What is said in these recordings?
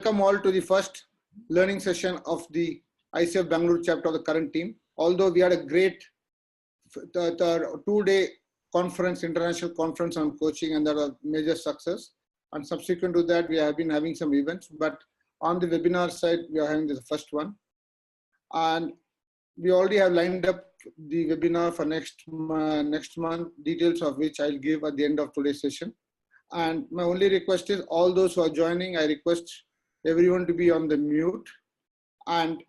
welcome all to the first learning session of the ICF Bengaluru chapter of the current team. Although we had a great 2-day conference, international conference on coaching, and that was a major success. And subsequent to that, we have been having some events, but on the webinar side, we are having this first one. And we already have lined up the webinar for next month, details of which I'll give at the end of today's session. And my only request is all those who are joining, I request everyone to be on the mute. And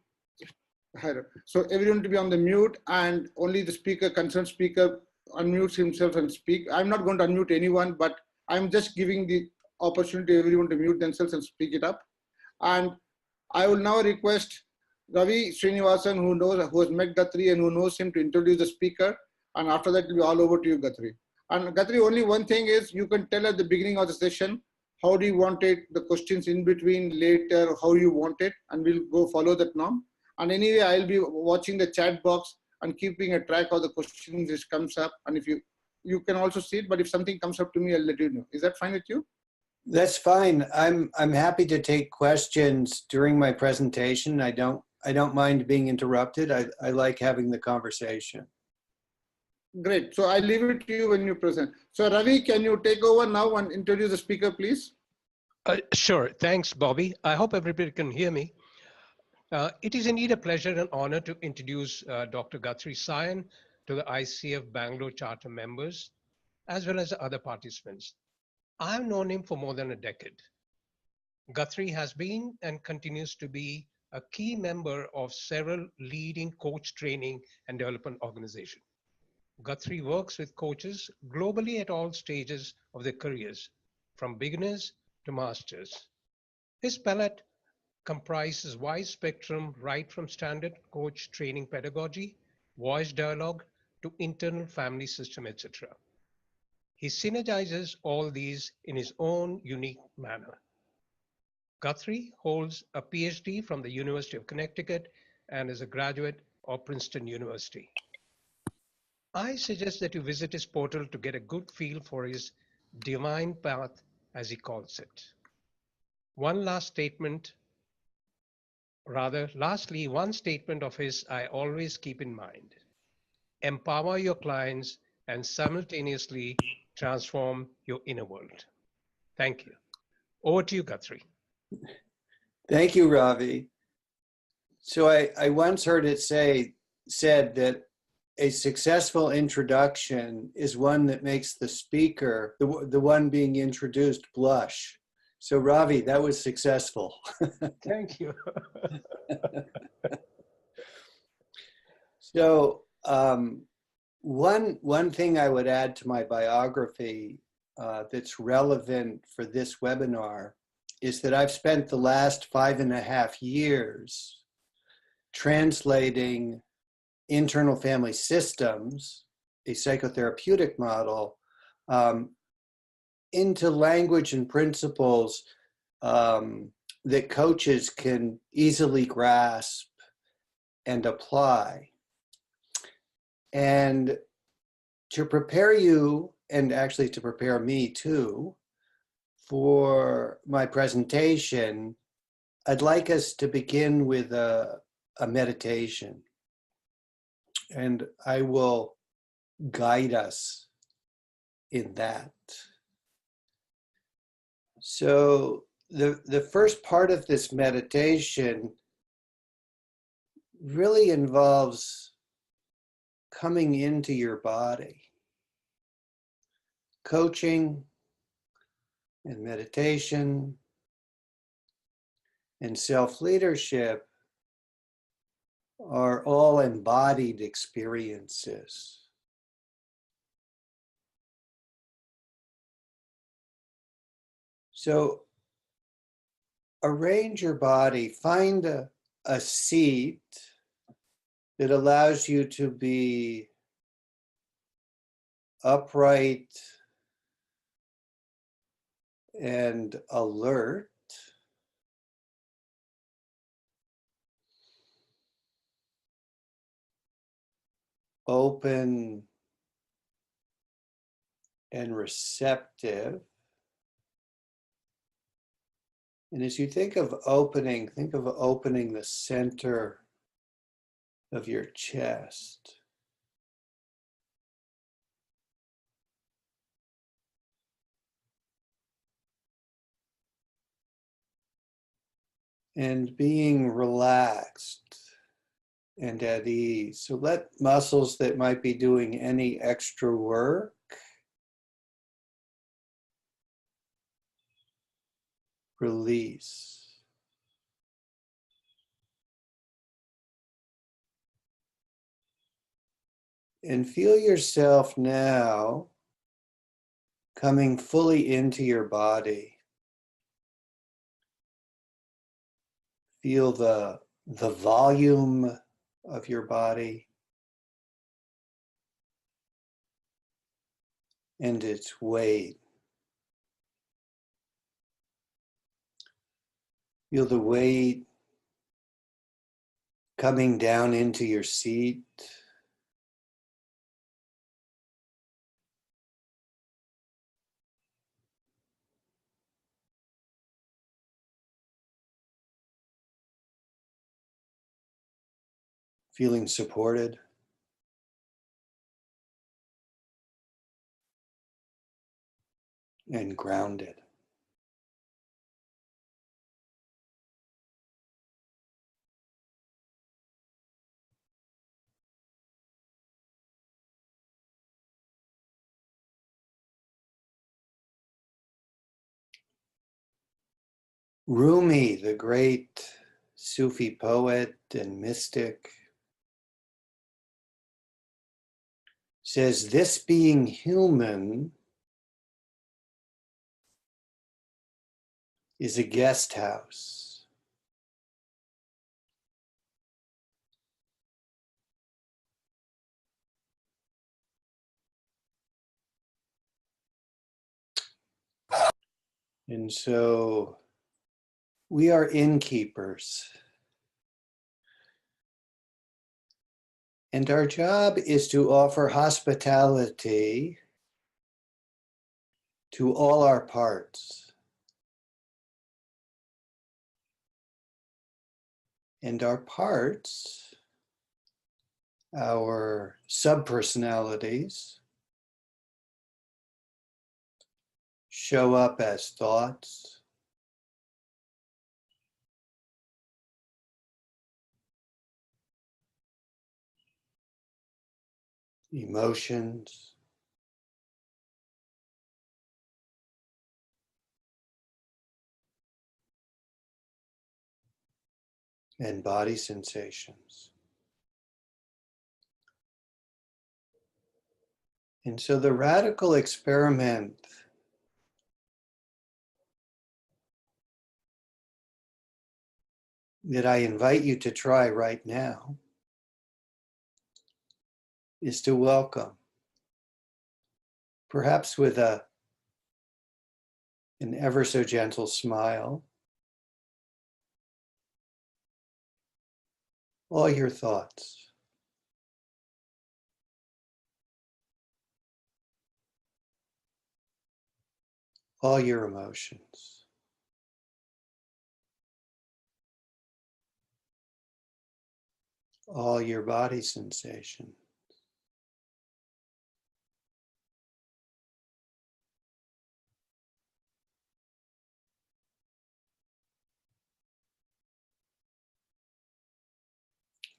so everyone to be on the mute, and only the speaker, concerned speaker, unmutes himself and speak. I'm not going to unmute anyone, but I'm just giving the opportunity to everyone to mute themselves and speak it up. And I will now request Ravi Srinivasan, who has met Guthrie and who knows him, to introduce the speaker. And after that, it will be all over to you, Guthrie. And Guthrie, only one thing is, you can tell at the beginning of the session, how do you want it, the questions in between, later, how you want it, and we'll go follow that norm. And anyway, I'll be watching the chat box and keeping a track of the questions which comes up. And if you can also see it, but if something comes up to me, I'll let you know. Is that fine with you? That's fine. I'm happy to take questions during my presentation. I don't mind being interrupted. I like having the conversation. Great. So I leave it to you when you present. So Ravi, can you take over now and introduce the speaker, please? Sure. Thanks, Bobby. I hope everybody can hear me. It is indeed a pleasure and honor to introduce Dr. Guthrie Sayen to the ICF Bangalore Charter members, as well as the other participants. I've known him for more than a decade. Guthrie has been and continues to be a key member of several leading coach training and development organizations. Guthrie works with coaches globally at all stages of their careers, from beginners to masters. His palette comprises wide spectrum, right from standard coach training pedagogy, voice dialogue, to internal family system, etc. He synergizes all these in his own unique manner. Guthrie holds a PhD from the University of Connecticut and is a graduate of Princeton University. I suggest that you visit his portal to get a good feel for his divine path, as he calls it. Lastly, one statement of his I always keep in mind: empower your clients and simultaneously transform your inner world. Thank you. Over to you, Guthrie. Thank you, Ravi. So I once heard it said that a successful introduction is one that makes the speaker, the one being introduced, blush. So Ravi, that was successful. Thank you. So one thing I would add to my biography that's relevant for this webinar is that I've spent the last 5.5 years translating internal family systems, a psychotherapeutic model, into language and principles that coaches can easily grasp and apply. And to prepare you, and actually to prepare me too, for my presentation, I'd like us to begin with a meditation. And I will guide us in that. So the first part of this meditation really involves coming into your body. Coaching and meditation and self-leadership are all embodied experiences. So arrange your body, find a seat that allows you to be upright and alert. Open and receptive. And as you think of opening the center of your chest. And being relaxed and at ease. So let muscles that might be doing any extra work release. And feel yourself now coming fully into your body. Feel the volume of your body and its weight. Feel the weight coming down into your seat. Feeling supported. And grounded. Rumi, the great Sufi poet and mystic, says this being human is a guest house. And so we are innkeepers. And our job is to offer hospitality to all our parts. And our parts, our subpersonalities, show up as thoughts, emotions, and body sensations. And so the radical experiment that I invite you to try right now is to welcome, perhaps with an ever so gentle smile, all your thoughts. All your emotions. All your body sensations.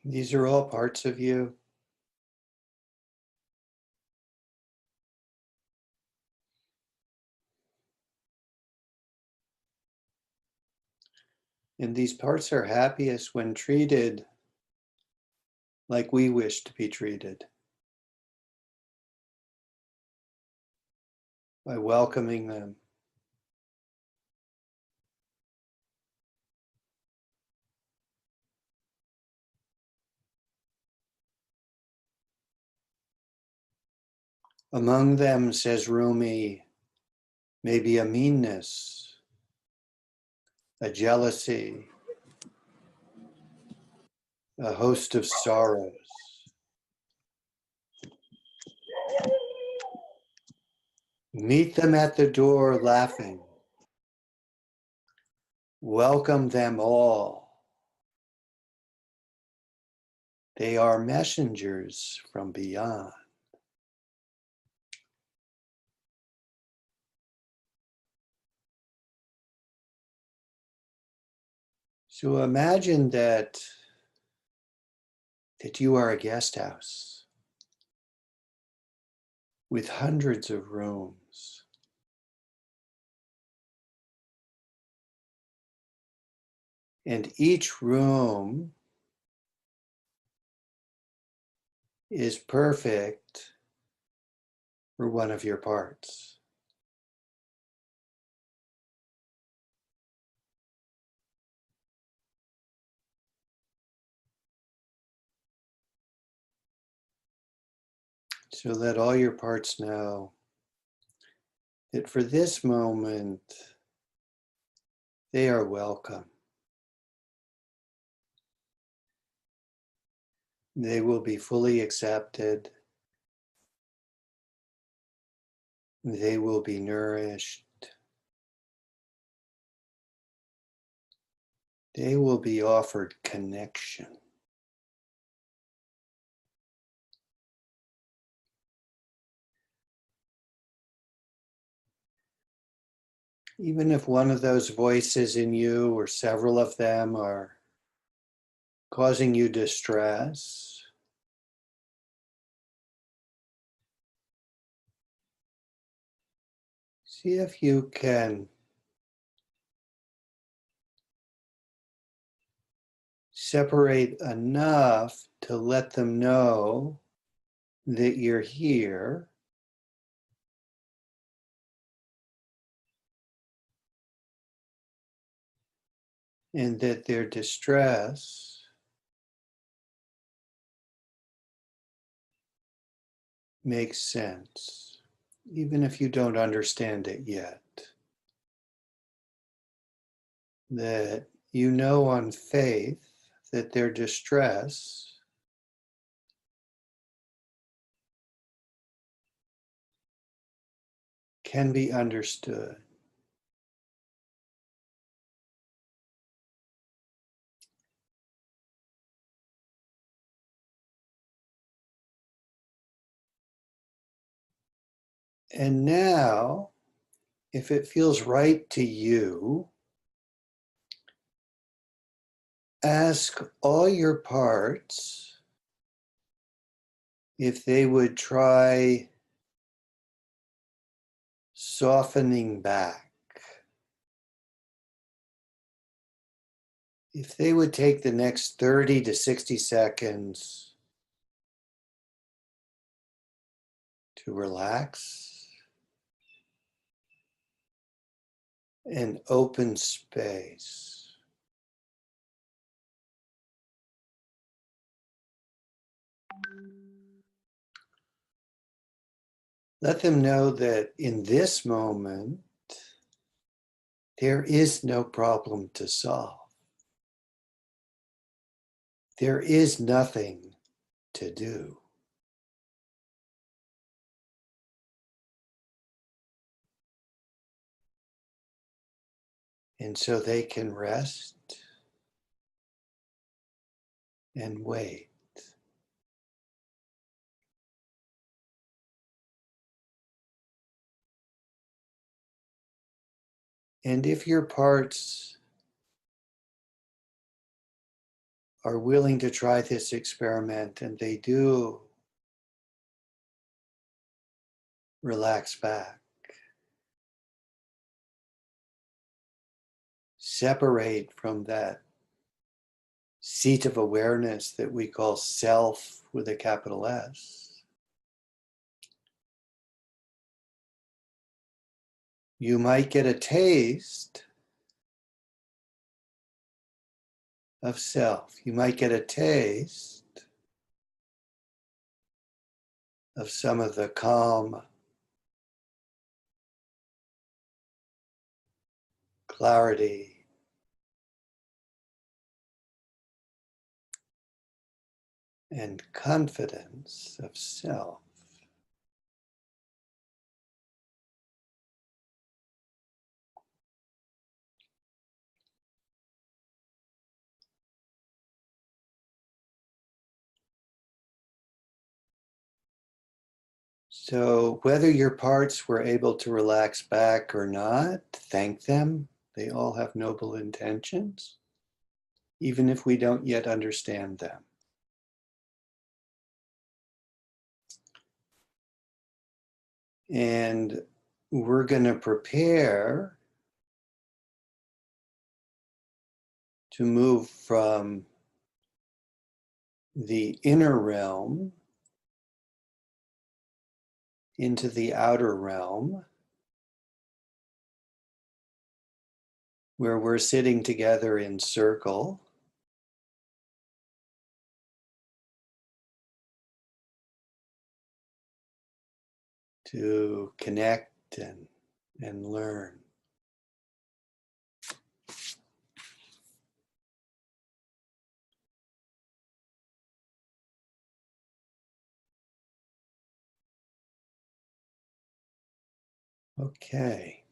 These are all parts of you. And these parts are happiest when treated like we wish to be treated. By welcoming them. Among them, says Rumi, may be a meanness, a jealousy, a host of sorrows. Meet them at the door laughing. Welcome them all. They are messengers from beyond. So imagine that you are a guest house with hundreds of rooms. And each room is perfect for one of your parts. So let all your parts know that for this moment, they are welcome. They will be fully accepted. They will be nourished. They will be offered connection. Even if one of those voices in you or several of them are causing you distress, see if you can separate enough to let them know that you're here and that their distress makes sense, even if you don't understand it yet. That you know on faith that their distress can be understood. And now, if it feels right to you, ask all your parts if they would try softening back. If they would take the next 30 to 60 seconds to relax and open space. Let them know that in this moment, there is no problem to solve. There is nothing to do. And so they can rest and wait. And if your parts are willing to try this experiment and they do relax back, separate from that seat of awareness that we call self with a capital S, you might get a taste of self. You might get a taste of some of the calm, clarity, and confidence of self. So whether your parts were able to relax back or not, thank them. They all have noble intentions, even if we don't yet understand them. And we're going to prepare to move from the inner realm into the outer realm, where we're sitting together in circle. To connect and learn. Okay.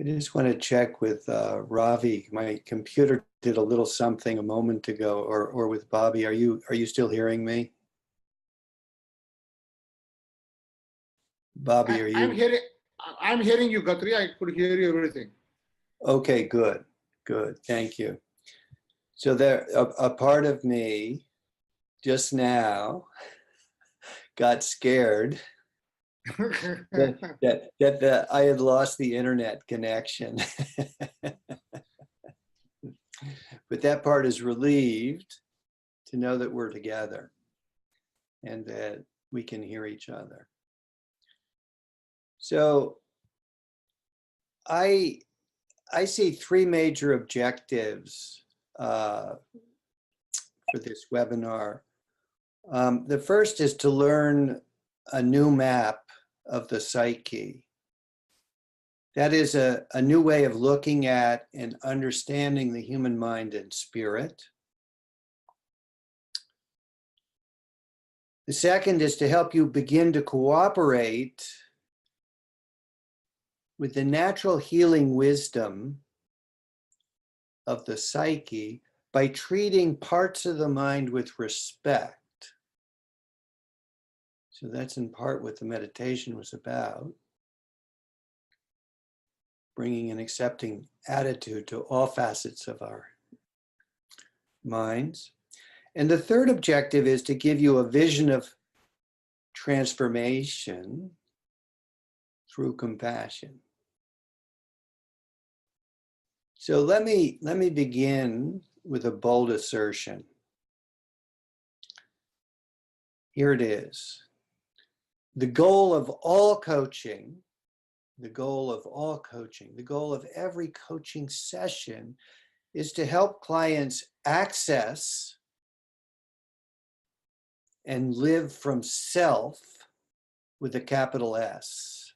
I just want to check with Ravi. My computer did a little something a moment ago, or with Bobby. Are you still hearing me? Bobby, are you? I'm hearing you, Guthrie. I could hear you everything. Okay, good. Thank you. So there, a part of me just now got scared that I had lost the internet connection. But that part is relieved to know that we're together and that we can hear each other. So I see three major objectives for this webinar. The first is to learn a new map of the psyche. That is a new way of looking at and understanding the human mind and spirit. The second is to help you begin to cooperate with the natural healing wisdom of the psyche by treating parts of the mind with respect. So that's in part what the meditation was about. Bringing an accepting attitude to all facets of our minds. And the third objective is to give you a vision of transformation through compassion. So let me begin with a bold assertion. Here it is. The goal of all coaching, the goal of every coaching session is to help clients access and live from self with a capital S.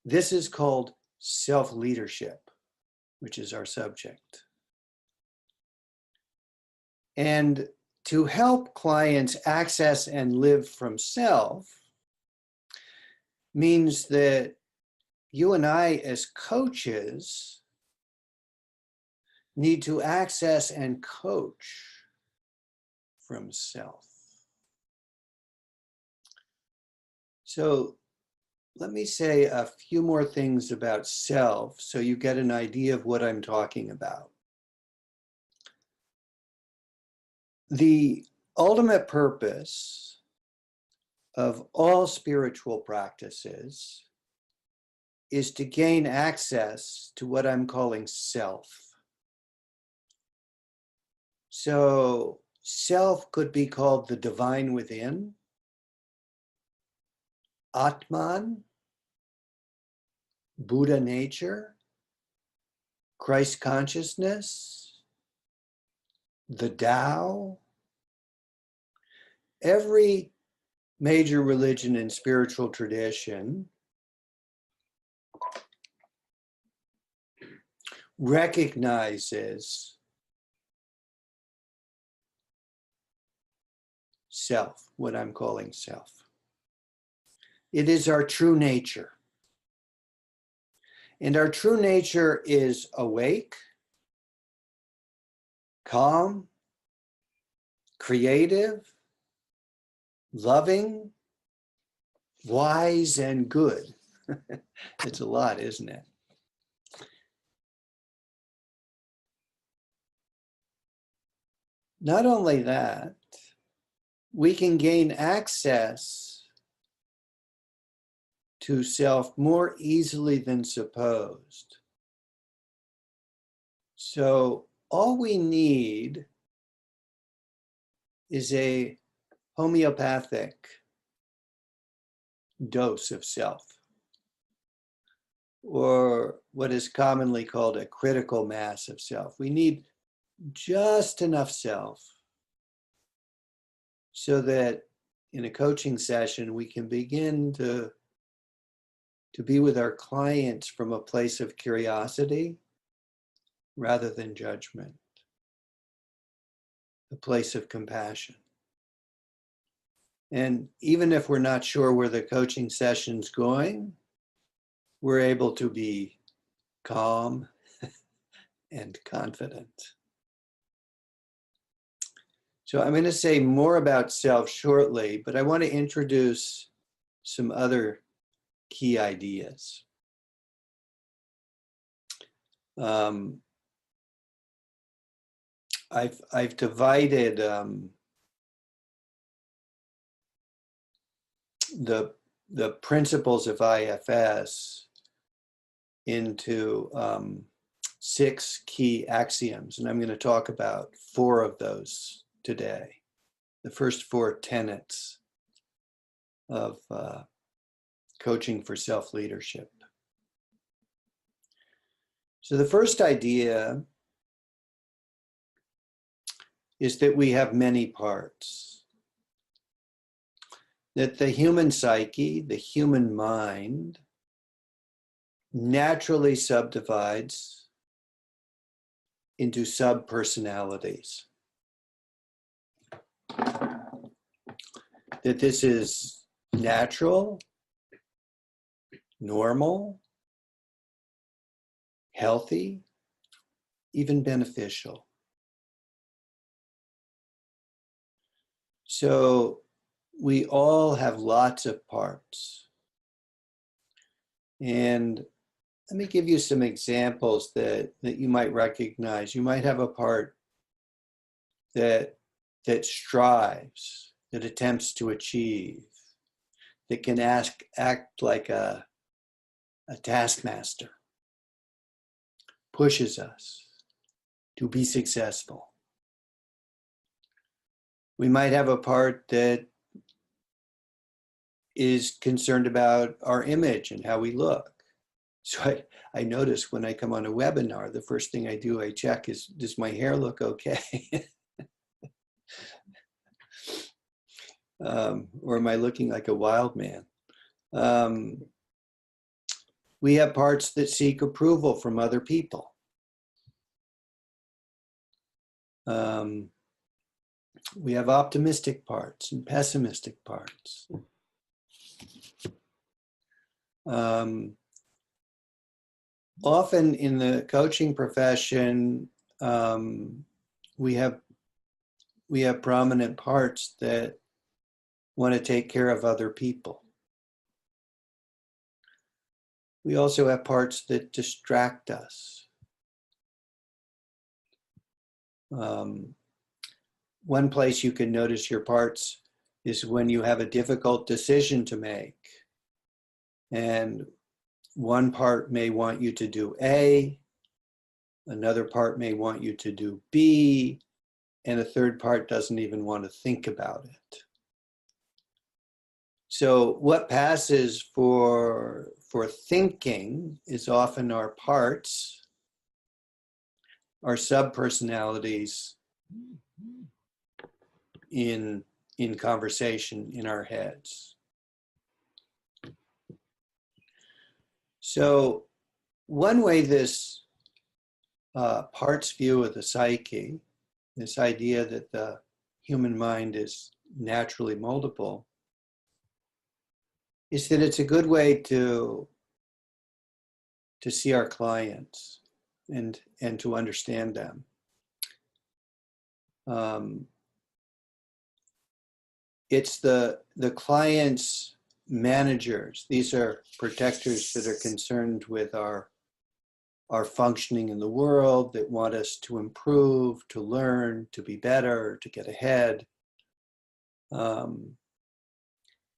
This is called self-leadership, which is our subject. And to help clients access and live from self means that you and I as coaches need to access and coach from self. So let me say a few more things about self so you get an idea of what I'm talking about. The ultimate purpose of all spiritual practices is to gain access to what I'm calling self. So self could be called the divine within, Atman, Buddha nature, Christ consciousness, the Tao. Every major religion and spiritual tradition recognizes self, what I'm calling self. It is our true nature. And our true nature is awake, calm, creative, loving, wise, and good. It's a lot, isn't it? Not only that, we can gain access to self more easily than supposed. So all we need is a homeopathic dose of self, or what is commonly called a critical mass of self. We need just enough self so that in a coaching session, we can begin to be with our clients from a place of curiosity rather than judgment, a place of compassion. And even if we're not sure where the coaching session's going, we're able to be calm and confident. So I'm going to say more about self shortly, but I want to introduce some other key ideas. I've divided the principles of IFS into 6 key axioms, and I'm going to talk about 4 of those today. The first 4 tenets of coaching for self-leadership. So the first idea is that we have many parts. That the human psyche, the human mind, naturally subdivides into sub-personalities. That this is natural, normal, healthy, even beneficial. So we all have lots of parts. And let me give you some examples that you might recognize. You might have a part that strives, that attempts to achieve, that can act like a taskmaster, pushes us to be successful. We might have a part that is concerned about our image and how we look. So I notice when I come on a webinar, the first thing I do, I check is, does my hair look okay? Or am I looking like a wild man? We have parts that seek approval from other people. We have optimistic parts and pessimistic parts. Often in the coaching profession, we have prominent parts that want to take care of other people. We also have parts that distract us. One place you can notice your parts is when you have a difficult decision to make. And one part may want you to do A, another part may want you to do B, and a third part doesn't even want to think about it. So what passes for thinking is often our parts, our sub-personalities in conversation in our heads. So one way this parts view of the psyche, this idea that the human mind is naturally moldable, is that it's a good way to see our clients and to understand them. it's the client's managers. These are protectors that are concerned with our functioning in the world, that want us to improve, to learn, to be better, to get ahead.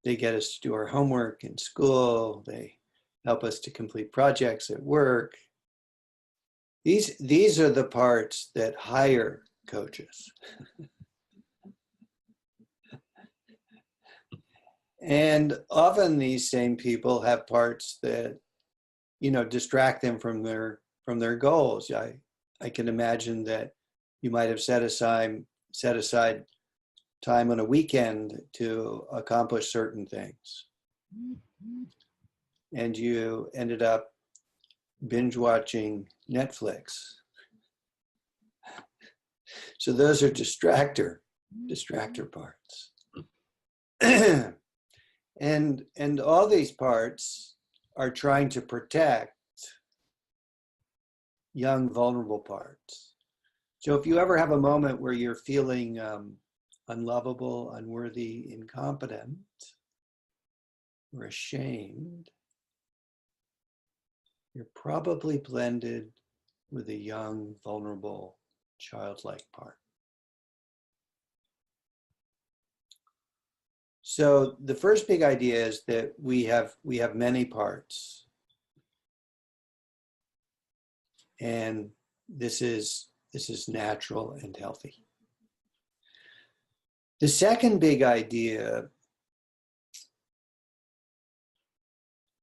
They get us to do our homework in school. They help us to complete projects at work. These are the parts that hire coaches. And often these same people have parts that, distract them from their goals. I can imagine that you might have set aside time on a weekend to accomplish certain things. And you ended up binge watching Netflix. So those are distractor parts. And all these parts are trying to protect young, vulnerable parts. So if you ever have a moment where you're feeling unlovable, unworthy, incompetent, or ashamed, you're probably blended with a young, vulnerable, childlike part. So the first big idea is that we have many parts, and this is natural and healthy. The second big idea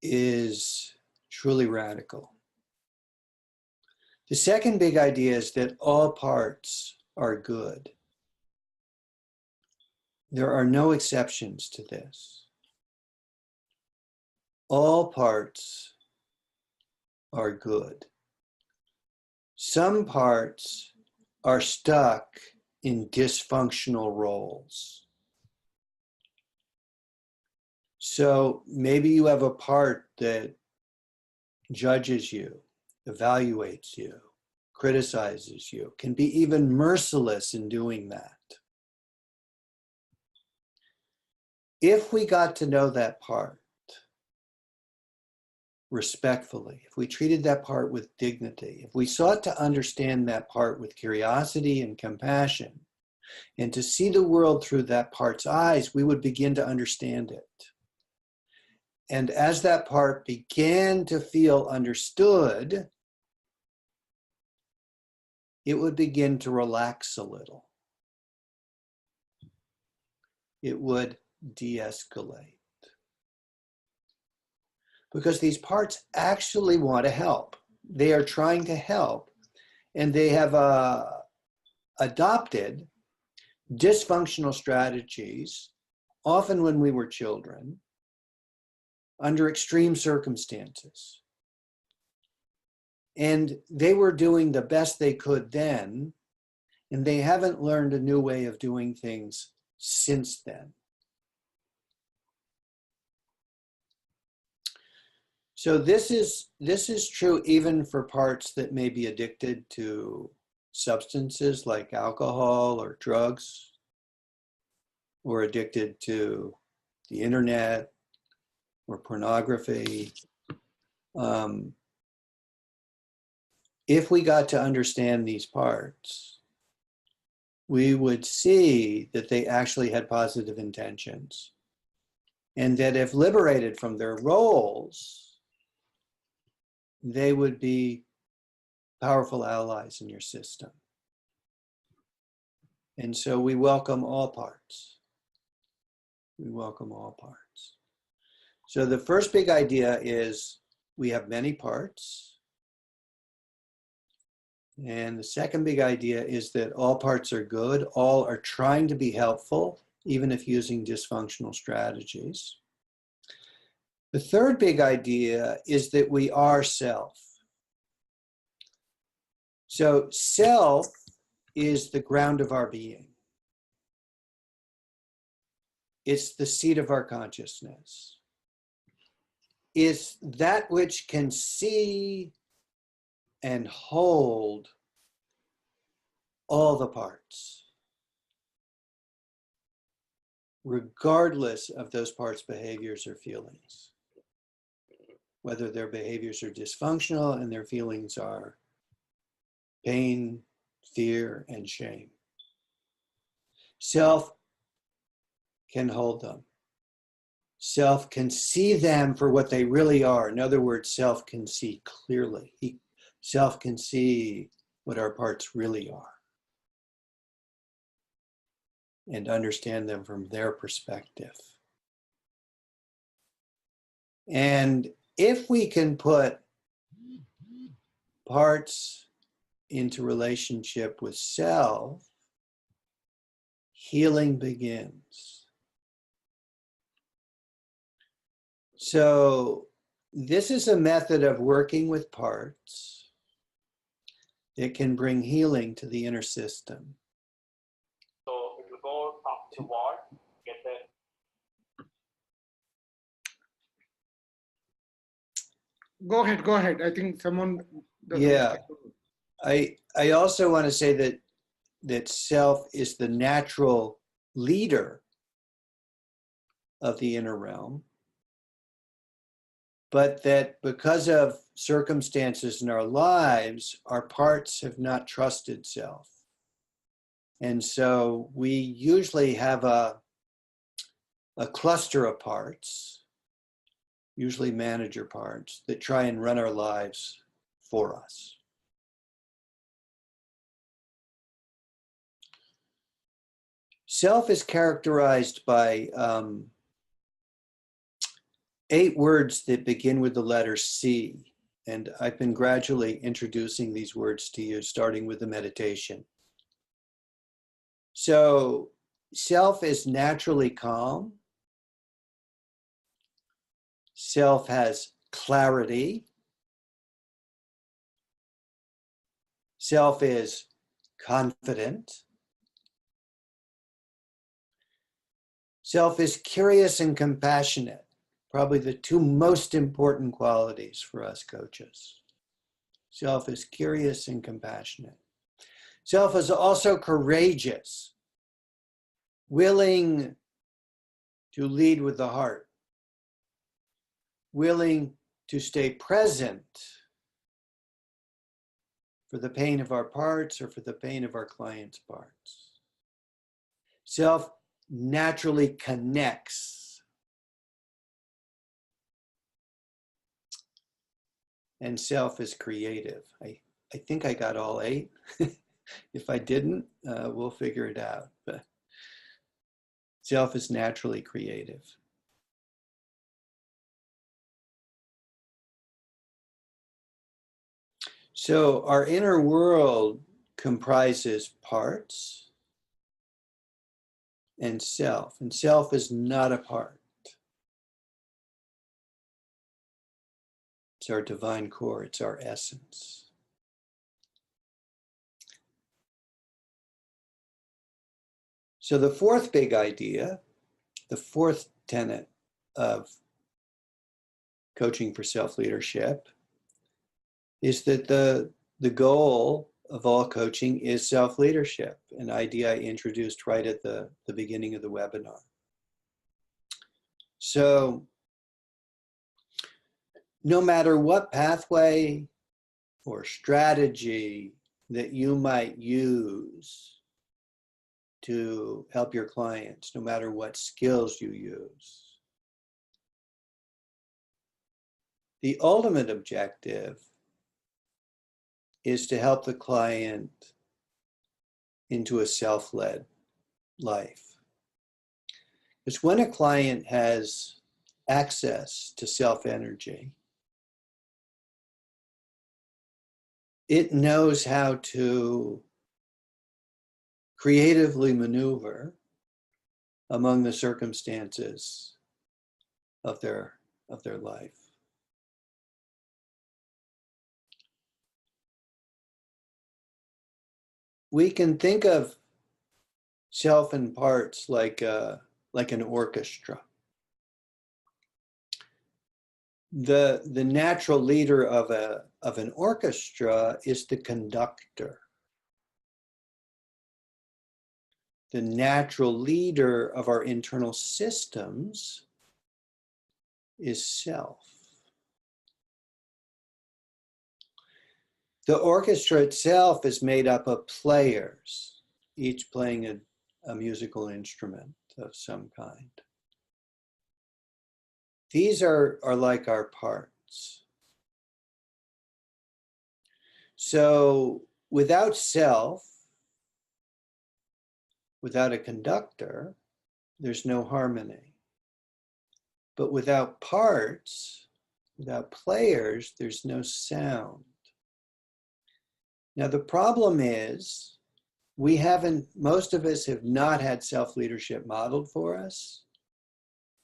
is truly radical. The second big idea is that all parts are good. There are no exceptions to this. All parts are good. Some parts are stuck in dysfunctional roles. So maybe you have a part that judges you, evaluates you, criticizes you, can be even merciless in doing that. If we got to know that part respectfully, if we treated that part with dignity, if we sought to understand that part with curiosity and compassion, and to see the world through that part's eyes, we would begin to understand it. And as that part began to feel understood, it would begin to relax a little. It would de-escalate. Because these parts actually want to help. They are trying to help, and they have adopted dysfunctional strategies, often when we were children, under extreme circumstances. And they were doing the best they could then, and they haven't learned a new way of doing things since then. So this is true even for parts that may be addicted to substances like alcohol or drugs, or addicted to the internet or pornography. If we got to understand these parts, we would see that they actually had positive intentions, and that if liberated from their roles, they would be powerful allies in your system. And so we welcome all parts. We welcome all parts. So the first big idea is we have many parts. And the second big idea is that all parts are good. All are trying to be helpful, even if using dysfunctional strategies. The third big idea is that we are self. So self is the ground of our being. It's the seat of our consciousness. It's that which can see and hold all the parts. regardless of those parts' behaviors or feelings. Whether their behaviors are dysfunctional and their feelings are pain, fear, and shame. Self can hold them. Self can see them for what they really are. In other words, self can see clearly. Self can see what our parts really are and understand them from their perspective. And if we can put parts into relationship with self, healing begins. So this is a method of working with parts that can bring healing to the inner system. So if you go up to the wall, get the... Go ahead. I think someone. Yeah. I also want to say that self is the natural leader of the inner realm, but that because of circumstances in our lives, our parts have not trusted self. And so we usually have a cluster of parts, usually manager parts, that try and run our lives for us. Self is characterized by 8 words that begin with the letter C. And I've been gradually introducing these words to you, starting with the meditation. So self is naturally calm. Self has clarity. Self is confident. Self is curious and compassionate, probably the 2 most important qualities for us coaches. Self is curious and compassionate. Self is also courageous, willing to lead with the heart, willing to stay present for the pain of our parts or for the pain of our clients' parts. Self naturally connects. And self is creative. I think I got all 8. If I didn't, we'll figure it out. But self is naturally creative. So our inner world comprises parts and self is not a part. It's our divine core, it's our essence. So the 4th big idea, the 4th tenet of coaching for self-leadership is that the goal of all coaching is self-leadership, an idea I introduced right at the beginning of the webinar. So no matter what pathway or strategy that you might use to help your clients, no matter what skills you use, the ultimate objective is to help the client into a self-led life. Because when a client has access to self-energy, it knows how to creatively maneuver among the circumstances of their life. We can think of self and parts like an orchestra. The natural leader of an orchestra is the conductor. the natural leader of our internal systems is self. The orchestra itself is made up of players, each playing a musical instrument of some kind. These are like our parts. So without self, without a conductor, there's no harmony. But without parts, without players, there's no sound. Now the problem is, most of us have not had self-leadership modeled for us.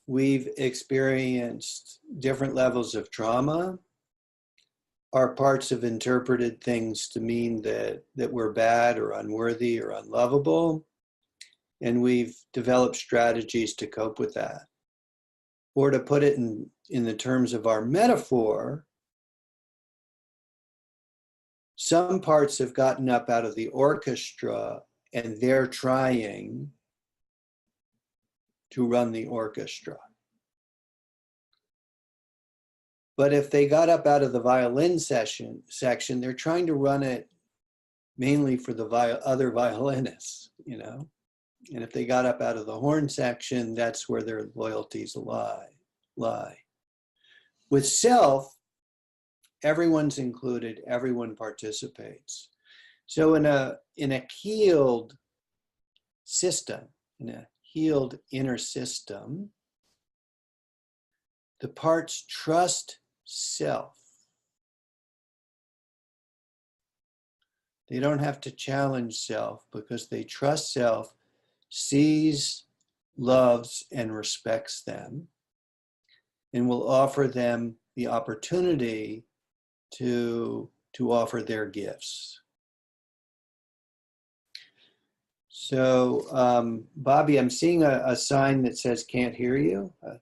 We've experienced different levels of trauma. Our parts have interpreted things to mean that we're bad or unworthy or unlovable. And we've developed strategies to cope with that. Or to put it in the terms of our metaphor, some parts have gotten up out of the orchestra and they're trying to run the orchestra. But if they got up out of the violin section, they're trying to run it mainly for the other violinists, you know? And if they got up out of the horn section, that's where their loyalties lie. With self, everyone's included, everyone participates. So in a healed system, in a healed inner system, the parts trust self. They don't have to challenge self because they trust self, sees, loves, and respects them, and will offer them the opportunity to offer their gifts. So, Bobby, I'm seeing a sign that says can't hear you. Is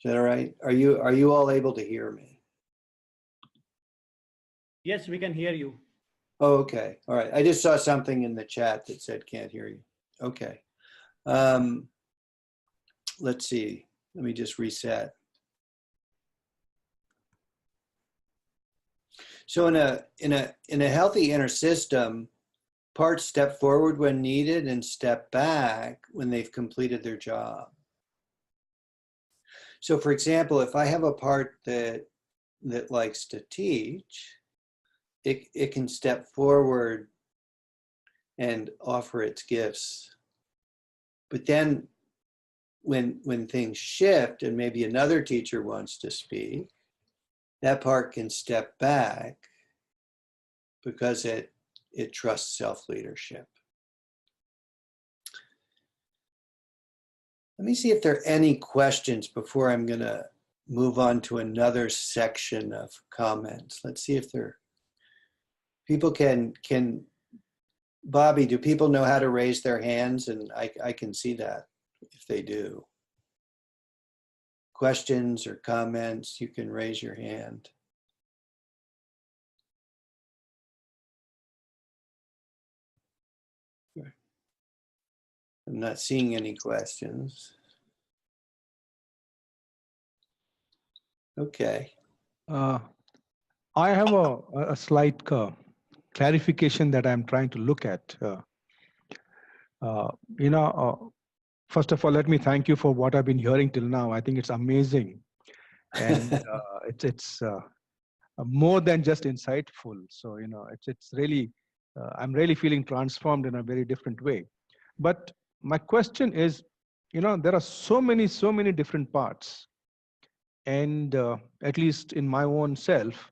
that all right? Are you all able to hear me? Yes, we can hear you. Oh, okay. All right. I just saw something in the chat that said can't hear you. Okay. Let's see. Let me just reset. So in a healthy inner system, parts step forward when needed and step back when they've completed their job. So for example, if I have a part that likes to teach, it can step forward and offer its gifts. But then when things shift and maybe another teacher wants to speak, that part can step back because it trusts self-leadership. Let me see if there are any questions before I'm going to move on to another section of comments. Let's see if people can, Bobby, do people know how to raise their hands? And I can see that if they do. Questions or comments, you can raise your hand. I'm not seeing any questions. Okay. I have a slight clarification that I'm trying to look at. First of all, let me thank you for what I've been hearing till now. I think it's amazing. And it's more than just insightful. So, it's really, I'm really feeling transformed in a very different way. But my question is, there are so many different parts. And at least in my own self,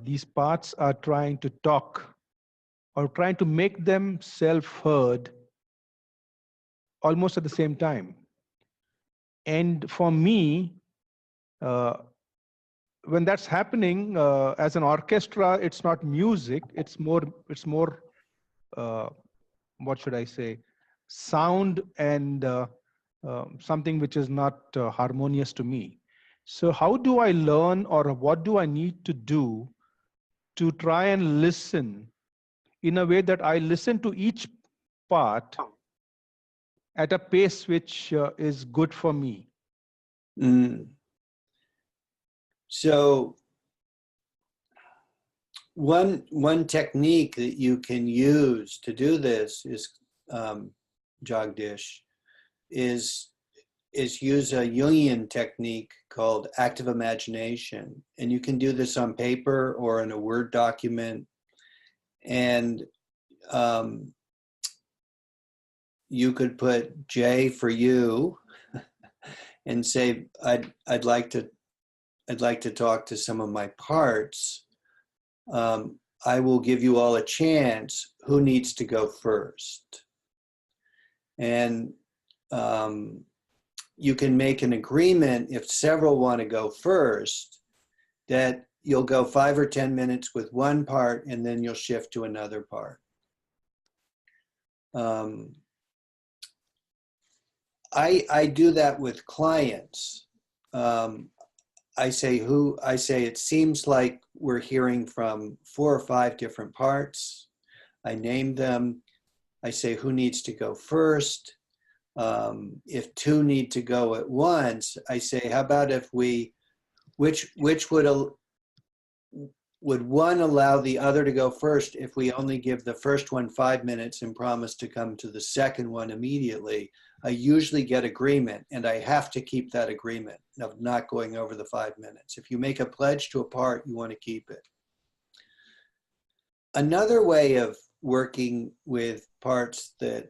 these parts are trying to talk or trying to make themselves heard almost at the same time. And for me, when that's happening as an orchestra, it's not music. It's more what should I say, sound and something which is not harmonious to me. So how do I learn, or what do I need to do to try and listen in a way that I listen to each part at a pace which is good for me. Mm. So one technique that you can use to do this is, Jagdish, is use a Jungian technique called active imagination. And you can do this on paper or in a Word document. And you could put J for you and say, I'd like to talk to some of my parts. I will give you all a chance. Who needs to go first? And you can make an agreement if several want to go first, that you'll go 5 or 10 minutes with one part and then you'll shift to another part. I do that with clients. I say it seems like we're hearing from 4 or 5 different parts. I name them. I say who needs to go first. If 2 need to go at once, I say, how about if which would one allow the other to go first if we only give the first one 5 minutes and promise to come to the second one immediately? I usually get agreement, and I have to keep that agreement of not going over the 5 minutes. If you make a pledge to a part, you want to keep it. Another way of working with parts that,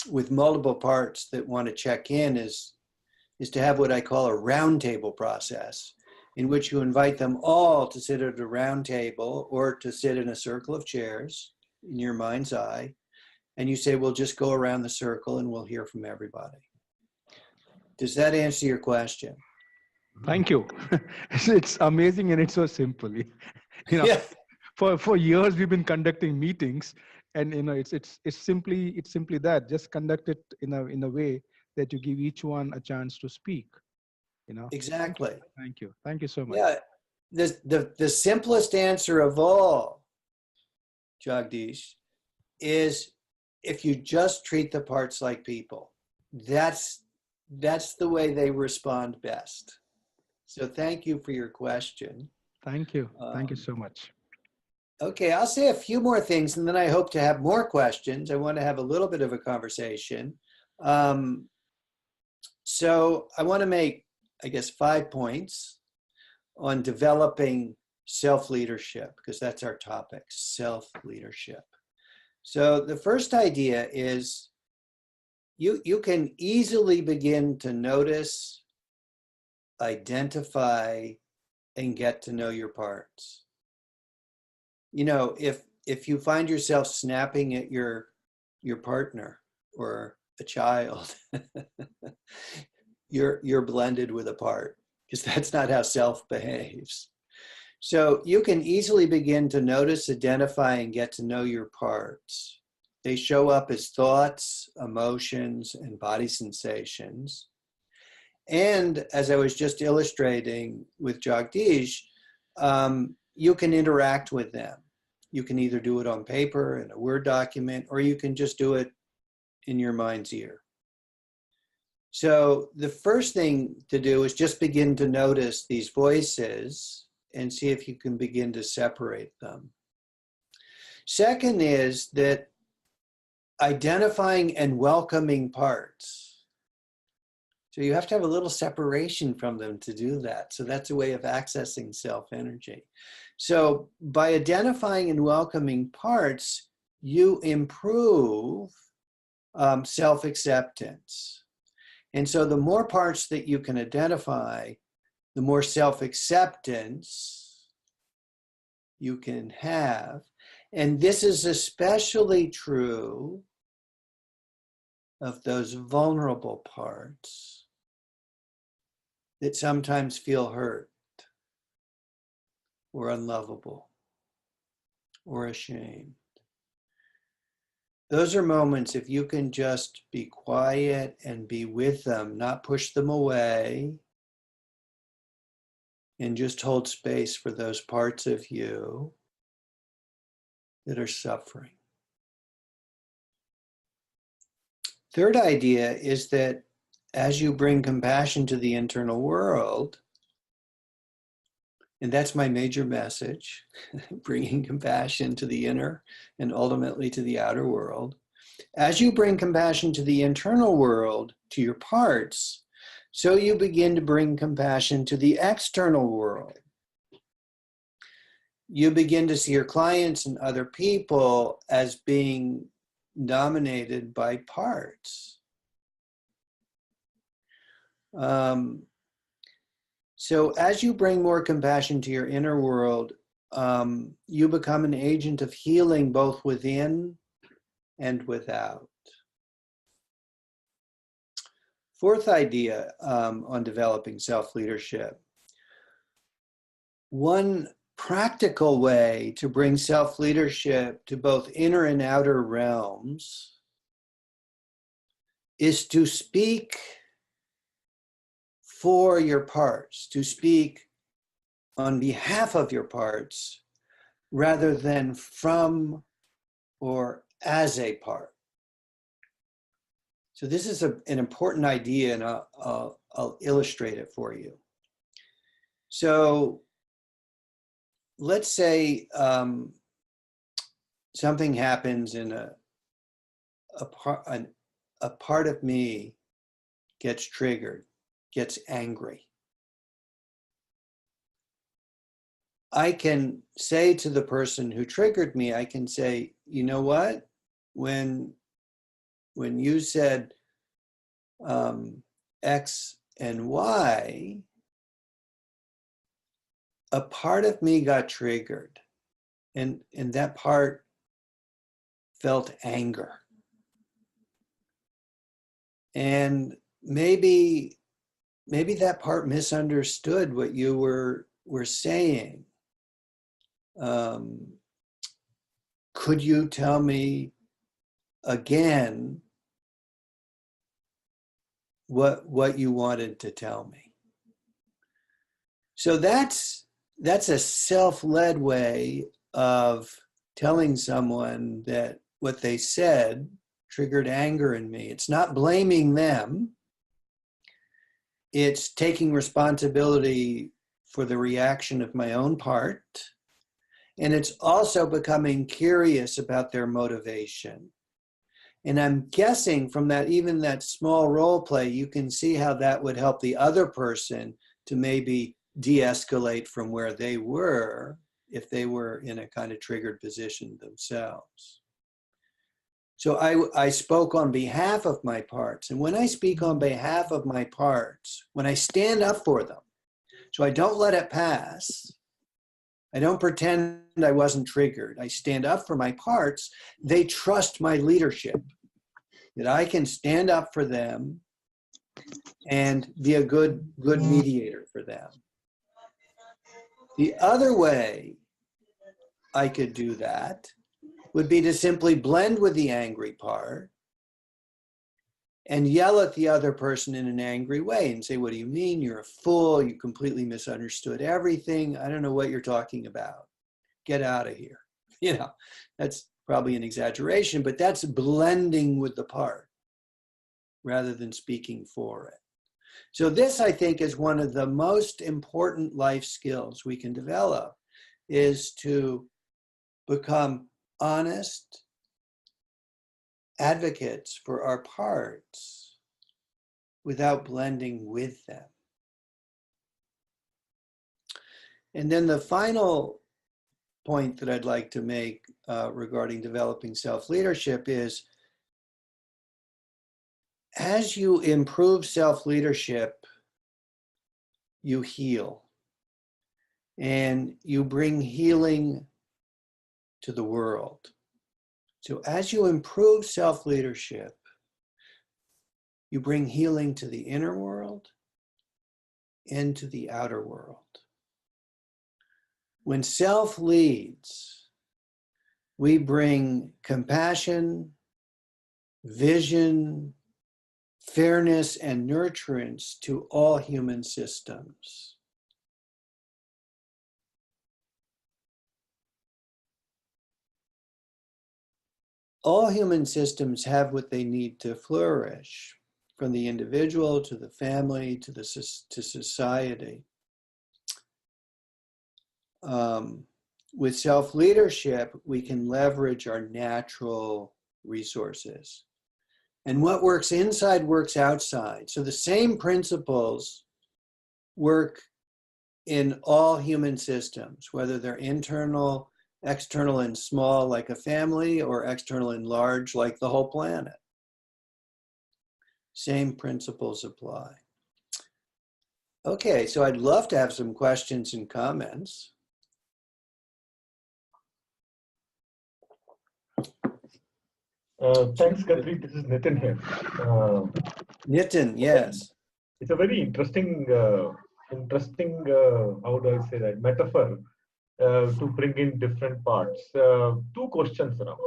with multiple parts that want to check in is to have what I call a roundtable process, in which you invite them all to sit at a round table or to sit in a circle of chairs in your mind's eye. And you say, we'll just go around the circle and we'll hear from everybody. Does that answer your question? Thank you. It's amazing and it's so simple. Yeah. For years we've been conducting meetings, and it's simply that. Just conduct it in a way that you give each one a chance to speak. Exactly. Thank you so much. Yeah. The simplest answer of all, Jagdish, is if you just treat the parts like people. That's the way they respond best. So thank you for your question. Thank you so much. Okay, I'll say a few more things and then I hope to have more questions. I want to have a little bit of a conversation. So I want to make, I guess, 5 points on developing self-leadership, because that's our topic, self-leadership. So the first idea is you can easily begin to notice, identify, and get to know your parts. If you find yourself snapping at your partner or a child, you're blended with a part, because that's not how self behaves. So you can easily begin to notice, identify, and get to know your parts. They show up as thoughts, emotions, and body sensations. And as I was just illustrating with Jagdish, you can interact with them. You can either do it on paper in a Word document, or you can just do it in your mind's ear. So the first thing to do is just begin to notice these voices and see if you can begin to separate them. Second is that identifying and welcoming parts. So you have to have a little separation from them to do that. So that's a way of accessing self-energy. So by identifying and welcoming parts, you improve self-acceptance. And so the more parts that you can identify, the more self-acceptance you can have. And this is especially true of those vulnerable parts that sometimes feel hurt or unlovable or ashamed. Those are moments, if you can just be quiet and be with them, not push them away, and just hold space for those parts of you, that are suffering. Third idea is that as you bring compassion to the internal world, and that's my major message, bringing compassion to the inner and ultimately to the outer world. As you bring compassion to the internal world, to your parts, so you begin to bring compassion to the external world. You begin to see your clients and other people as being dominated by parts. So as you bring more compassion to your inner world, you become an agent of healing both within and without. Fourth idea on developing self-leadership. One practical way to bring self-leadership to both inner and outer realms is to speak for your parts, to speak on behalf of your parts rather than from or as a part. So this is an important idea, and I'll illustrate it for you. So let's say something happens and a part of me gets triggered, gets angry. I can say to the person who triggered me, I can say, you know what? When you said X and Y, a part of me got triggered, and that part felt anger. And maybe that part misunderstood what you were saying. Could you tell me again what you wanted to tell me? So that's a self-led way of telling someone that what they said triggered anger in me. It's not blaming them. It's taking responsibility for the reaction of my own part. And it's also becoming curious about their motivation. And I'm guessing from that, even that small role play, you can see how that would help the other person to maybe de-escalate from where they were if they were in a kind of triggered position themselves. So I spoke on behalf of my parts. And when I speak on behalf of my parts, when I stand up for them, so I don't let it pass, I don't pretend I wasn't triggered. I stand up for my parts. They trust my leadership, that I can stand up for them and be a good mediator for them. The other way I could do that would be to simply blend with the angry part and yell at the other person in an angry way and say, what do you mean? You're a fool. You completely misunderstood everything. I don't know what you're talking about. Get out of here. You know, that's probably an exaggeration, but that's blending with the part rather than speaking for it. So this, I think, is one of the most important life skills we can develop, is to become honest advocates for our parts without blending with them. And then the final point that I'd like to make regarding developing self-leadership is, as you improve self-leadership, you heal and you bring healing to the world. So as you improve self-leadership, you bring healing to the inner world and to the outer world. When self leads, we bring compassion, vision, fairness, and nurturance to all human systems. all human systems have what they need to flourish, from the individual to the family to society. With self-leadership, we can leverage our natural resources. And what works inside works outside. So the same principles work in all human systems, whether they're internal, external and small like a family, or external and large like the whole planet. Same principles apply. Okay, so I'd love to have some questions and comments. Thanks, Guthrie. This is Nitin here. Nitin, yes. It's a very interesting, how do I say that, metaphor to bring in different parts. Two questions now.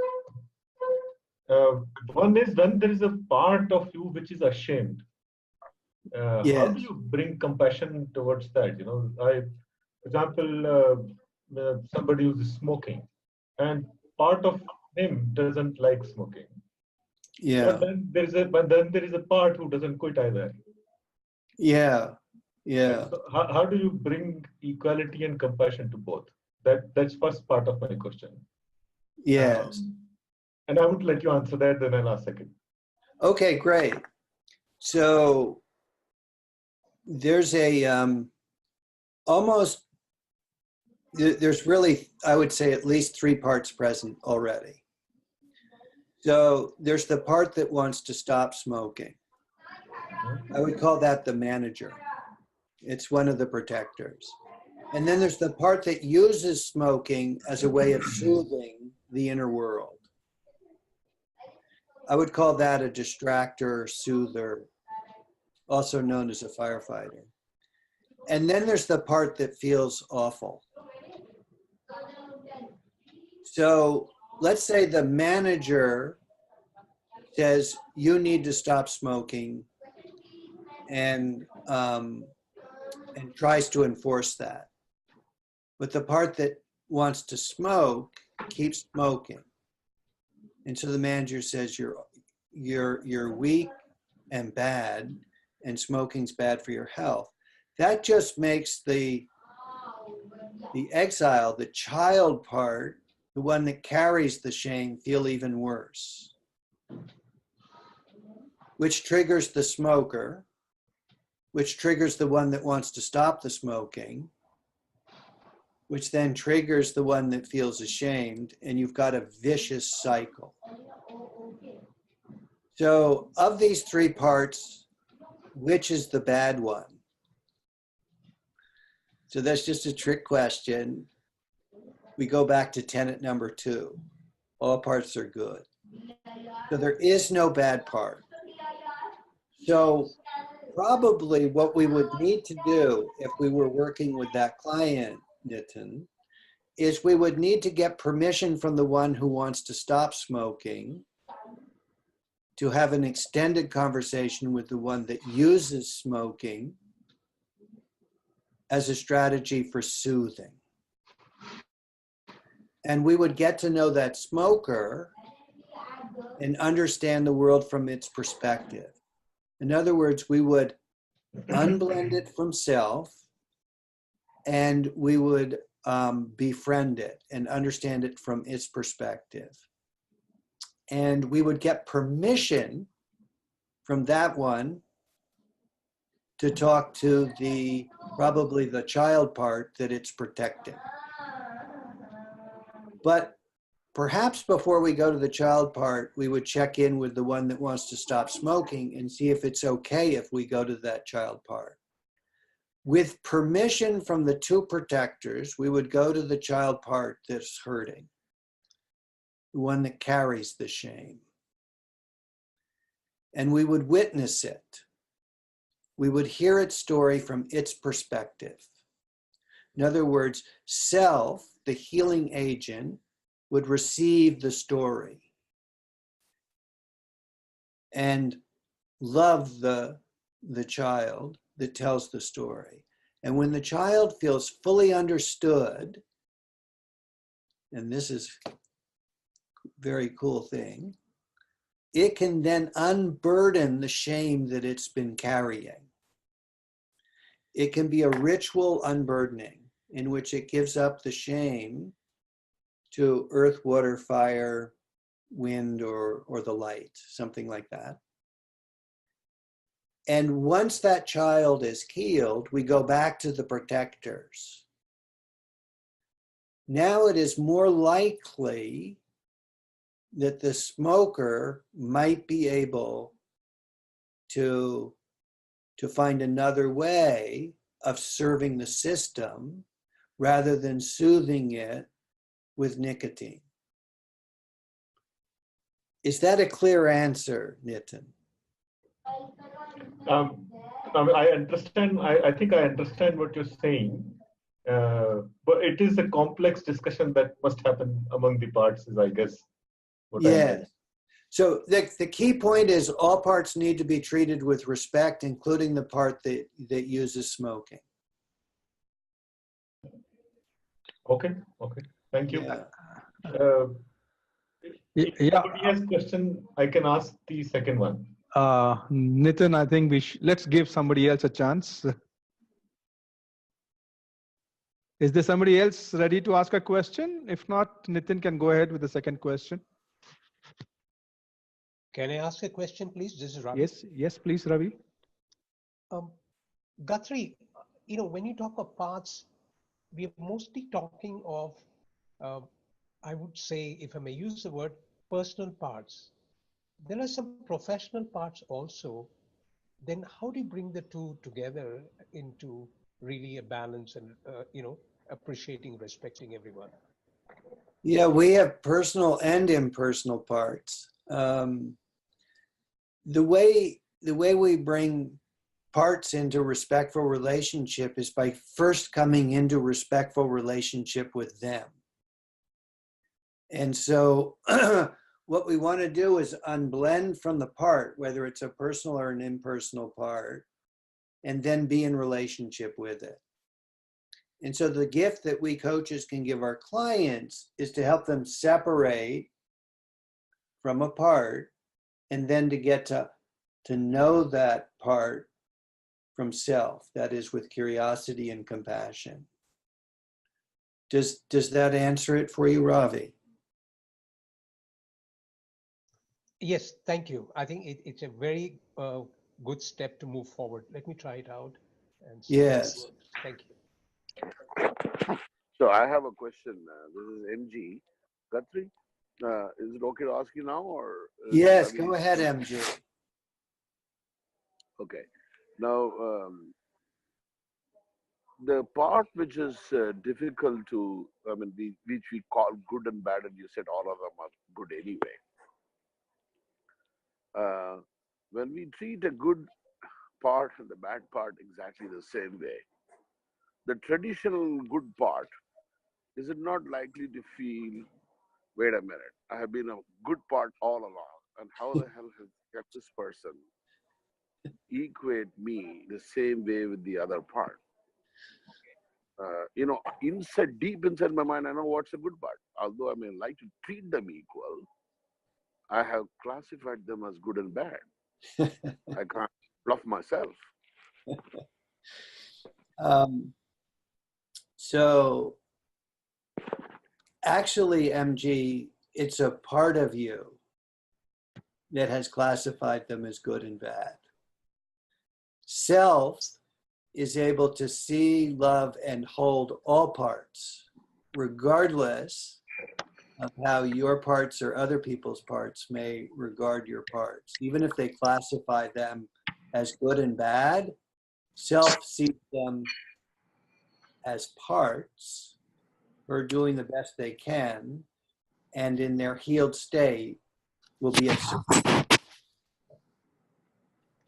One is, when there is a part of you which is ashamed, Yes. how do you bring compassion towards that? You know, for example, somebody who's smoking, and part of him doesn't like smoking. Yeah. But then there is a part who doesn't quit either. Yeah. Yeah. So how do you bring equality and compassion to both? That's first part of my question. Yes. And I would let you answer that, then I'll ask second. Okay, great. So there's there's really, I would say, at least 3 parts present already. So there's the part that wants to stop smoking. I would call that the manager. It's one of the protectors. And then there's the part that uses smoking as a way of soothing the inner world. I would call that a distractor, soother, also known as a firefighter. And then there's the part that feels awful. So let's say the manager says, you need to stop smoking, and tries to enforce that. But the part that wants to smoke keeps smoking. And so the manager says, you're weak and bad, and smoking's bad for your health. That just makes the exile, the child part, the one that carries the shame, feel even worse, which triggers the smoker, which triggers the one that wants to stop the smoking, which then triggers the one that feels ashamed, and you've got a vicious cycle. So of these 3 parts, which is the bad one? So that's just a trick question. We go back to tenet number 2. All parts are good. So there is no bad part. So probably what we would need to do if we were working with that client, Nitin, is we would need to get permission from the one who wants to stop smoking to have an extended conversation with the one that uses smoking as a strategy for soothing. And we would get to know that smoker and understand the world from its perspective. In other words, we would unblend it from self, and we would befriend it and understand it from its perspective. And we would get permission from that one to talk to probably the child part that it's protecting. But perhaps before we go to the child part, we would check in with the one that wants to stop smoking and see if it's okay if we go to that child part. With permission from the 2 protectors, we would go to the child part that's hurting, the one that carries the shame. And we would witness it. We would hear its story from its perspective. In other words, self, the healing agent, would receive the story and love the child that tells the story. And when the child feels fully understood, and this is very cool thing. It can then unburden the shame that it's been carrying. It can be a ritual unburdening in which it gives up the shame to earth, water, fire, wind, or the light, something like that. And once that child is healed, we go back to the protectors. Now it is more likely that the smoker might be able to find another way of serving the system rather than soothing it with nicotine. Is that a clear answer, Nitin? I understand. I think I understand what you're saying, but it is a complex discussion that must happen among the parts, is I guess what I Yes. meant. So the key point is all parts need to be treated with respect, including the part that uses smoking. Okay. Thank you. Yeah. If somebody has question, I can ask the second one. Nitin, I think let's give somebody else a chance. Is there somebody else ready to ask a question? If not, Nitin can go ahead with the second question. Can I ask a question, please? This is Ravi. Yes, please, Ravi. Guthrie, when you talk of parts, we are mostly talking of, I would say, if I may use the word, personal parts. There are some professional parts also. Then how do you bring the two together into really a balance and, appreciating, respecting everyone? Yeah, we have personal and impersonal parts. The way we bring parts into respectful relationship is by first coming into respectful relationship with them. And so what we want to do is unblend from the part, whether it's a personal or an impersonal part, and then be in relationship with it. And so the gift that we coaches can give our clients is to help them separate from a part and then to get to know that part from self, that is with curiosity and compassion. Does that answer it for you, Ravi? Yes, thank you. I think it's a very good step to move forward. Let me try it out. And see. Yes. Thank you. So I have a question. This is MG. Guthrie, is it okay to ask you now, or? Yes, go ahead, MG. Okay. Now, the part which is difficult to, which we call good and bad, and you said all of them are good anyway. When we treat a good part and the bad part exactly the same way, the traditional good part, is it not likely to feel, wait a minute, I have been a good part all along, and how the hell has kept this person equate me the same way with the other part? Deep inside my mind, I know what's a good part. Although I may like to treat them equal, I have classified them as good and bad. I can't bluff myself. So actually, MG, it's a part of you that has classified them as good and bad. Self is able to see, love, and hold all parts, regardless of how your parts or other people's parts may regard your parts. Even if they classify them as good and bad, self sees them as parts who are doing the best they can, and in their healed state will be at service.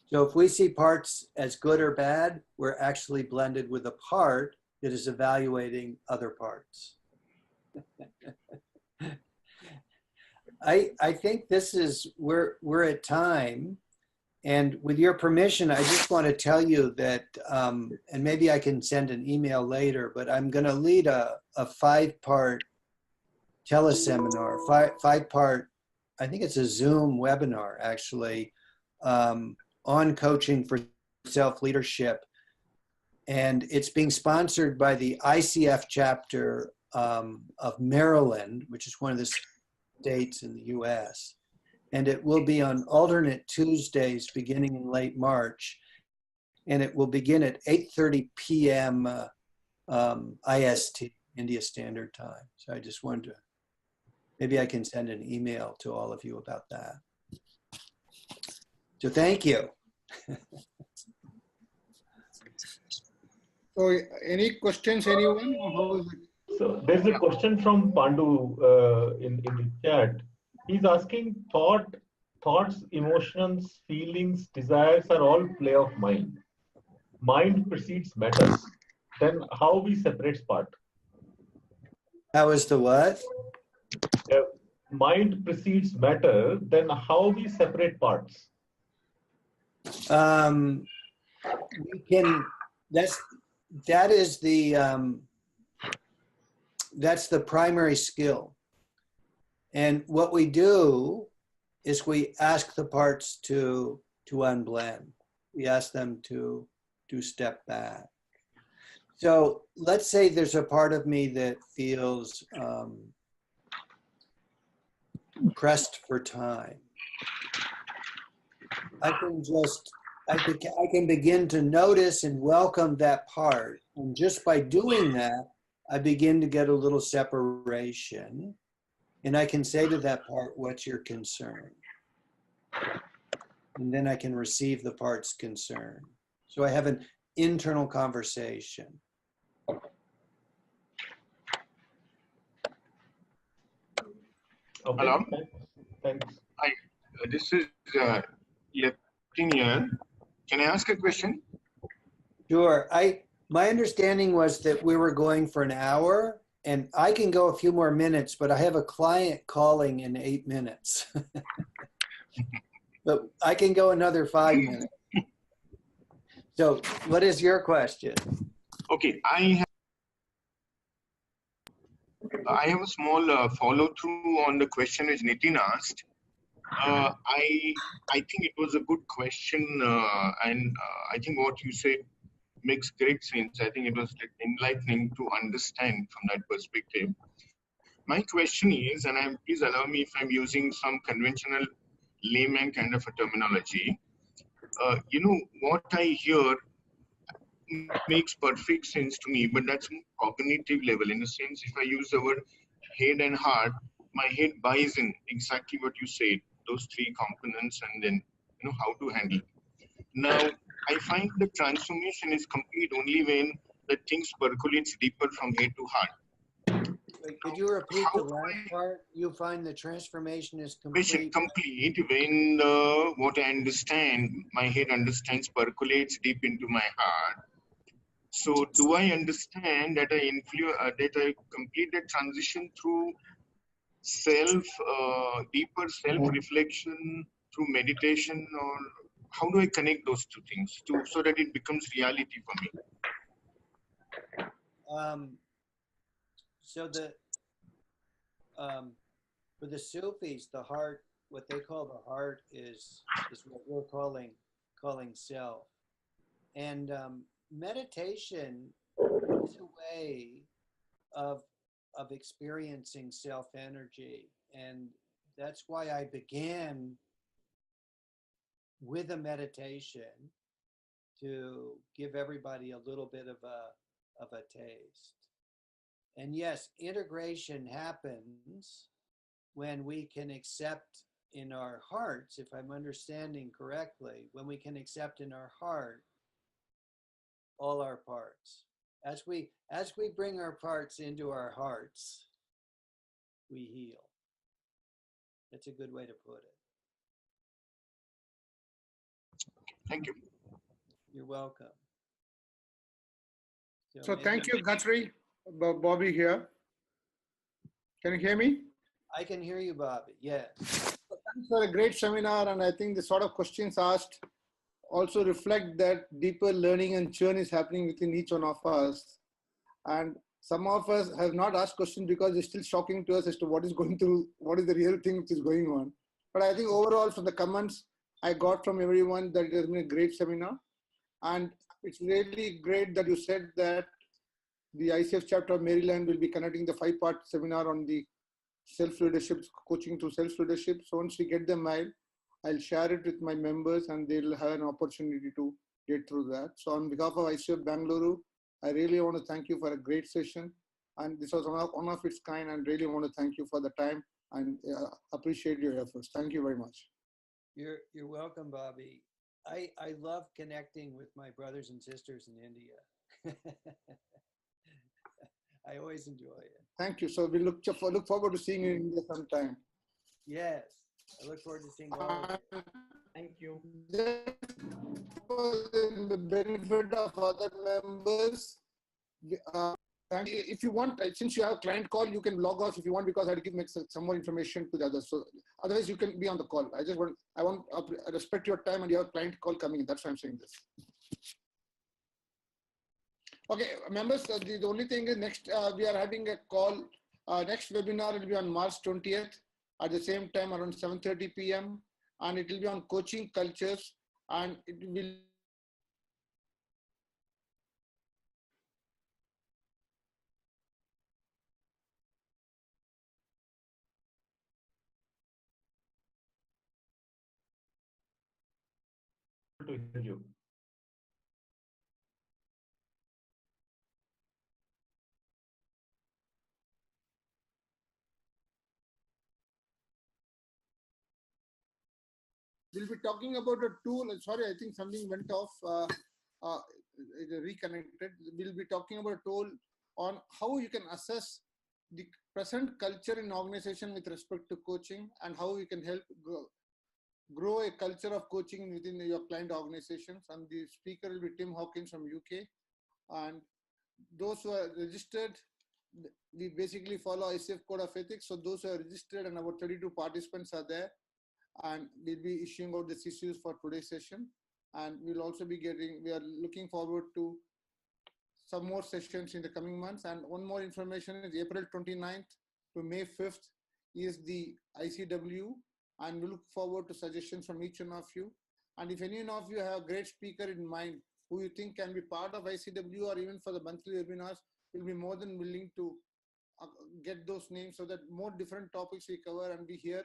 So if we see parts as good or bad, we're actually blended with a part that is evaluating other parts. I think this is, we're at time, and with your permission, I just want to tell you that, and maybe I can send an email later, but I'm going to lead a 5-part teleseminar, five-part, I think it's a Zoom webinar actually, on coaching for self-leadership. And it's being sponsored by the ICF chapter of Maryland, which is one of the states in the US. And it will be on alternate Tuesdays beginning in late March. And it will begin at 8:30 p.m. IST, India Standard Time. So I just wanted to, maybe I can send an email to all of you about that. So thank you. So any questions, anyone? Or how is it? So there's a question from Pandu in the chat. He's asking, thoughts, emotions, feelings, desires are all play of mind. Mind precedes matter. Then how we separate part? How is the what? Mind precedes matter. Then how we separate parts? We can, that is the, that's the primary skill. And what we do is we ask the parts to unblend. We ask them to step back. So let's say there's a part of me that feels pressed for time. I can begin to notice and welcome that part. And just by doing that, I begin to get a little separation. And I can say to that part, what's your concern? And then I can receive the part's concern. So I have an internal conversation. Okay. Hello. Thanks. Hi, this is Yatin here. Can I ask a question? Sure. My understanding was that we were going for an hour, and I can go a few more minutes, but I have a client calling in 8 minutes. But I can go another 5 minutes. So what is your question? Okay, I have a small follow-through on the question which Nitin asked. I think it was a good question, and I think what you said makes great sense. I think it was enlightening to understand from that perspective. My question is, and please allow me if I'm using some conventional layman kind of a terminology. What I hear makes perfect sense to me, but that's cognitive level. In a sense, if I use the word head and heart, my head buys in exactly what you said, those three components, and then how to handle. Now, I find the transformation is complete only when the things percolates deeper from head to heart. Wait, could you repeat the last part? You find the transformation is complete. Complete when what I understand, my head understands, percolates deep into my heart. So, do I understand that I complete the transition through deeper self-reflection, through meditation, or how do I connect those two things so that it becomes reality for me? So for the Sufis, the heart, what they call the heart is what we're calling self. And meditation is a way of experiencing self-energy. And that's why I began with a meditation to give everybody a little bit of a taste. And yes, integration happens when we can accept in our hearts, if I'm understanding correctly, when we can accept in our heart all our parts. As we bring our parts into our hearts, we heal. That's a good way to put it. Thank you. You're welcome. So thank you, Guthrie. Bobby here. Can you hear me? I can hear you, Bobby. Yes. Thanks for a great seminar, and I think the sort of questions asked also reflect that deeper learning and churn is happening within each one of us. And some of us have not asked questions because it's still shocking to us as to what is going through, what is the real thing which is going on. But I think overall from the comments I got from everyone that it has been a great seminar. And it's really great that you said that the ICF chapter of Maryland will be conducting the 5-part seminar on the self-leadership, coaching through self-leadership. So once we get the mail, I'll share it with my members and they'll have an opportunity to get through that. So on behalf of ICF Bengaluru, I really want to thank you for a great session. And this was one of its kind, and really want to thank you for the time and appreciate your efforts. Thank you very much. You're welcome, Bobby. I love connecting with my brothers and sisters in India. I always enjoy it. Thank you. So we look forward to seeing you in India sometime. Yes, I look forward to seeing all of you. Thank you. For the benefit of other members, if you want, since you have a client call, you can log off if you want, because I have to give some more information to the others. So otherwise, you can be on the call. I want to respect your time, and you have a client call coming in. That's why I'm saying this. Okay, members, the only thing is next, we are having a call. Next webinar will be on March 20th at the same time around 7:30 p.m. And it will be on coaching cultures, and it will To hear you. we'll be talking about a tool. Sorry, I think something went off. Reconnected. We'll be talking about a tool on how you can assess the present culture in organization with respect to coaching, and how you can help grow a culture of coaching within your client organizations. And the speaker will be Tim Hawkins from UK. And those who are registered, we basically follow ICF Code of Ethics. So those who are registered, and about 32 participants are there. And we'll be issuing out the CCUs for today's session. And we'll also be we are looking forward to some more sessions in the coming months. And one more information is April 29th to May 5th is the ICW. And we look forward to suggestions from each one of you. And if any of you have a great speaker in mind who you think can be part of ICW or even for the monthly webinars, we'll be more than willing to get those names so that more different topics we cover, and we hear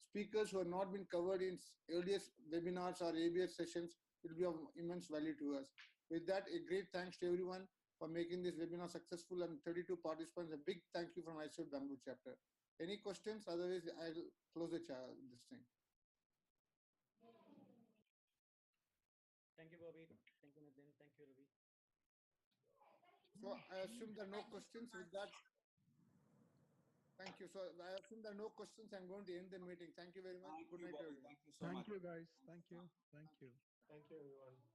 speakers who have not been covered in earlier webinars or ABS sessions. Will be of immense value to us. With that, a great thanks to everyone for making this webinar successful, and 32 participants. A big thank you from ICF Bengaluru chapter. Any questions? Otherwise, I'll close this thing. Thank you, Bobby. Thank you, Nitin. Thank you, Ravi. So I assume there are no questions. With that, thank you. So I assume there are no questions. I'm going to end the meeting. Thank you very much. Good night, everyone. Thank you, guys. Thank you. Thank you. Thank you, everyone.